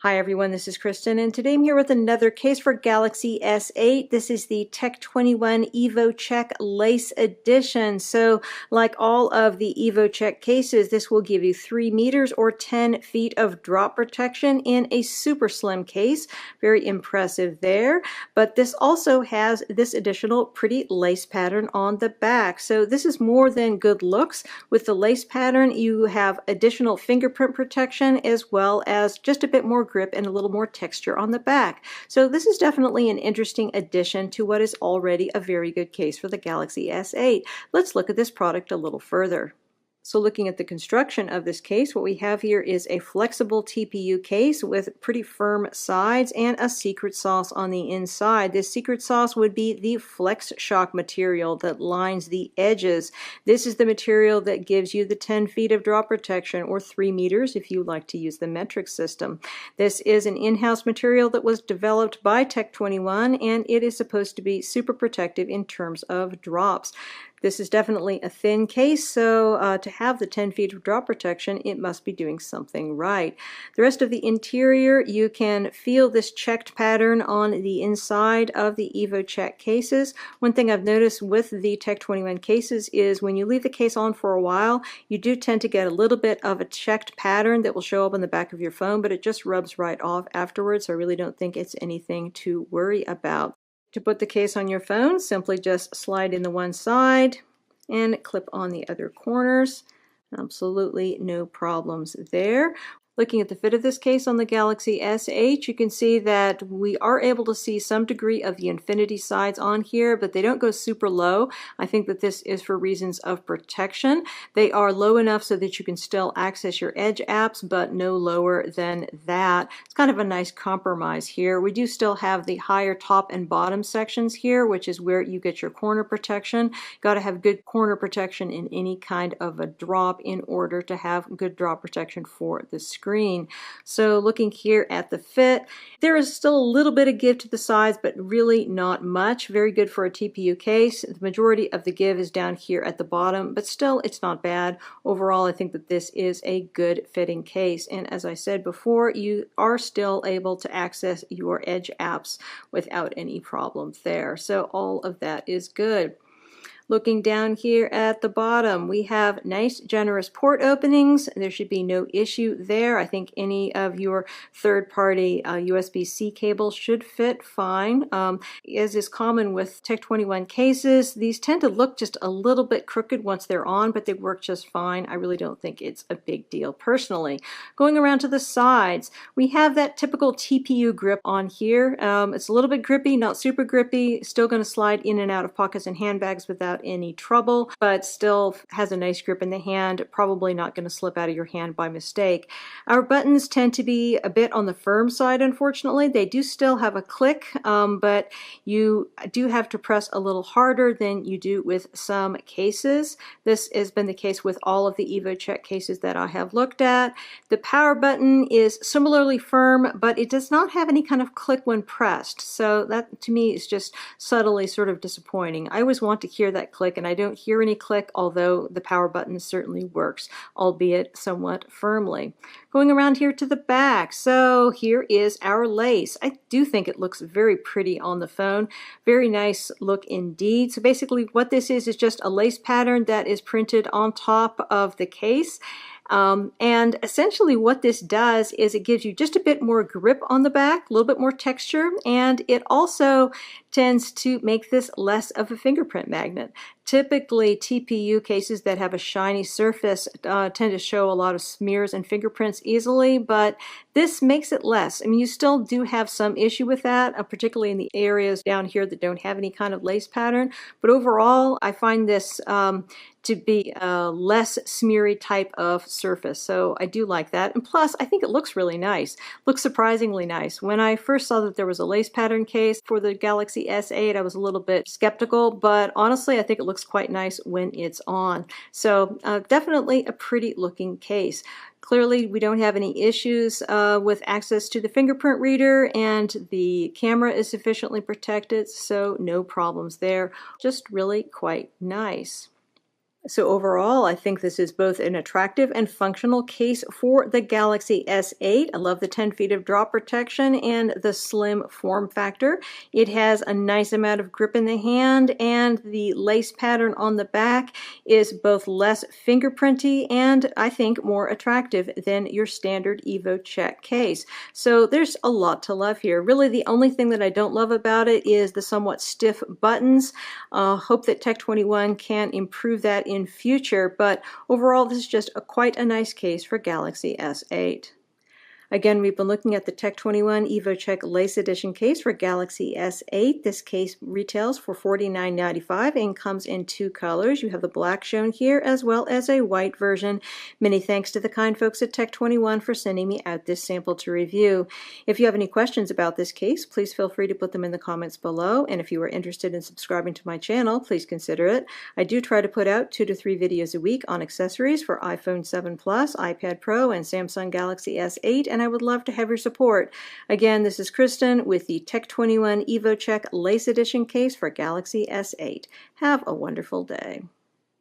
Hi everyone, this is Kristen, and today I'm here with another case for Galaxy S8. This is the Tech21 Evo Check Lace Edition. So like all of the Evo Check cases, this will give you 3 meters or 10 feet of drop protection in a super slim case. Very impressive there. But this also has this additional pretty lace pattern on the back. So this is more than good looks. With the lace pattern, you have additional fingerprint protection as well as just a bit more grip and a little more texture on the back. So this is definitely an interesting addition to what is already a very good case for the Galaxy S8. Let's look at this product a little further. So looking at the construction of this case, what we have here is a flexible TPU case with pretty firm sides and a secret sauce on the inside. This secret sauce would be the FlexShock material that lines the edges. This is the material that gives you the 10 feet of drop protection, or 3 meters if you like to use the metric system. This is an in-house material that was developed by Tech21, and it is supposed to be super protective in terms of drops. This is definitely a thin case, so to have the 10 feet of drop protection, it must be doing something right. The rest of the interior, you can feel this checked pattern on the inside of the Evo Check cases. One thing I've noticed with the Tech21 cases is when you leave the case on for a while, you do tend to get a little bit of a checked pattern that will show up on the back of your phone, but it just rubs right off afterwards, so I really don't think it's anything to worry about. To put the case on your phone, simply just slide in the one side and clip on the other corners. Absolutely no problems there. Looking at the fit of this case on the Galaxy S8, you can see that we are able to see some degree of the infinity sides on here, but they don't go super low. I think that this is for reasons of protection. They are low enough so that you can still access your Edge apps, but no lower than that. It's kind of a nice compromise here. We do still have the higher top and bottom sections here, which is where you get your corner protection. Got to have good corner protection in any kind of a drop in order to have good drop protection for the screen. So looking here at the fit, there is still a little bit of give to the sides, but really not much. Very good for a TPU case. The majority of the give is down here at the bottom, but still it's not bad. Overall, I think that this is a good fitting case. And as I said before, you are still able to access your Edge apps without any problems there. So all of that is good. Looking down here at the bottom, we have nice generous port openings. There should be no issue there. I think any of your third-party USB-C cables should fit fine. As is common with Tech21 cases, these tend to look just a little bit crooked once they're on, but they work just fine. I really don't think it's a big deal personally. Going around to the sides, we have that typical TPU grip on here. It's a little bit grippy, not super grippy, still going to slide in and out of pockets and handbags without any trouble, but still has a nice grip in the hand, probably not going to slip out of your hand by mistake. Our buttons tend to be a bit on the firm side, unfortunately. They do still have a click, but you do have to press a little harder than you do with some cases. This has been the case with all of the Evo Check cases that I have looked at. The power button is similarly firm, but it does not have any kind of click when pressed, so that to me is just subtly sort of disappointing. I always want to hear that click, and I don't hear any click, although the power button certainly works, albeit somewhat firmly. Going around here to the back, so here is our lace. I do think it looks very pretty on the phone. Very nice look indeed. So basically what this is just a lace pattern that is printed on top of the case. And essentially what this does is it gives you just a bit more grip on the back, a little bit more texture, and it also tends to make this less of a fingerprint magnet. Typically, TPU cases that have a shiny surface tend to show a lot of smears and fingerprints easily, but this makes it less. I mean, you still do have some issue with that, particularly in the areas down here that don't have any kind of lace pattern, but overall, I find this to be a less smeary type of surface, so I do like that. And plus, I think it looks really nice. Looks surprisingly nice. When I first saw that there was a lace pattern case for the Galaxy S8, I was a little bit skeptical, but honestly, I think it looks quite nice when it's on. So definitely a pretty looking case. Clearly, we don't have any issues with access to the fingerprint reader, and the camera is sufficiently protected, so no problems there. Just really quite nice. So overall, I think this is both an attractive and functional case for the Galaxy S8. I love the 10 feet of drop protection and the slim form factor. It has a nice amount of grip in the hand, and the lace pattern on the back is both less fingerprinty and I think more attractive than your standard Evo Check case. So there's a lot to love here. Really, the only thing that I don't love about it is the somewhat stiff buttons. Hope that Tech21 can improve that in future, but overall this is just quite a nice case for Galaxy S8. Again, we've been looking at the Tech21 Evo Check Lace Edition case for Galaxy S8. This case retails for $49.95 and comes in two colors. You have the black shown here as well as a white version. Many thanks to the kind folks at Tech21 for sending me out this sample to review. If you have any questions about this case, please feel free to put them in the comments below. And if you are interested in subscribing to my channel, please consider it. I do try to put out 2 to 3 videos a week on accessories for iPhone 7 Plus, iPad Pro, and Samsung Galaxy S8, and I would love to have your support. Again, this is Kristen with the Tech21 Evo Check Lace Edition case for Galaxy S8. Have a wonderful day.